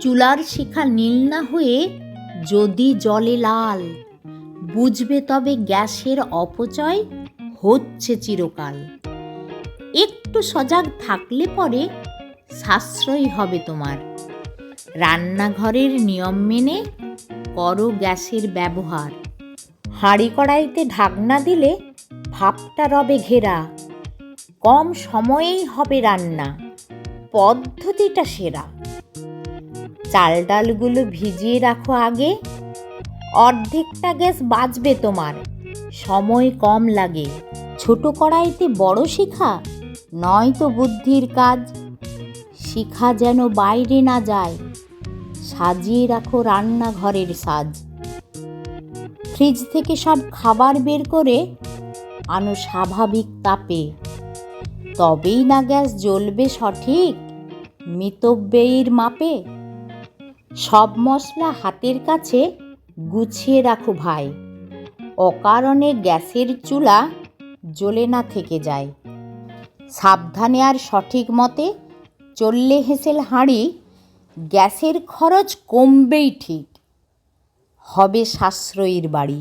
চুলার শিখা নীল না হয়ে যদি জলে লাল, বুঝবে তবে গ্যাসের অপচয় হচ্ছে চিরকাল। একটু সজাগ থাকলে পরে সাশ্রয়ী হবে তোমার। রান্নাঘরের নিয়ম মেনে করো গ্যাসের ব্যবহার। হাঁড়ি কড়াইতে ঢাকনা দিলে ভাপটা রবে ঘেরা। কম সময়েই হবে রান্না, পদ্ধতিটা সেরা। চাল ডালগুলো ভিজিয়ে রাখো আগে, অর্ধেকটা গ্যাস বাঁচবে তোমার, সময় কম লাগে। ছোট কড়াইতে বড় শিখা নয়তো বুদ্ধির কাজ। শিখা যেন বাইরে না যায়, সাজিয়ে রাখো রান্নাঘরের সাজ। ফ্রিজ থেকে সব খাবার বের করে আনো স্বাভাবিক তাপে, তবেই না গ্যাস জ্বলবে সঠিক মিতব্যয়ীর মাপে। সব মশলা হাতের কাছে গুছিয়ে রাখো ভাই, অকারণে গ্যাসের চুলা জ্বলে না থেকে যায়। সাবধানে আর সঠিক মতে চললে হেসেল হাঁড়ি, গ্যাসের খরচ কমবেই ঠিক, হবে সাশ্রয়ীর বাড়ি।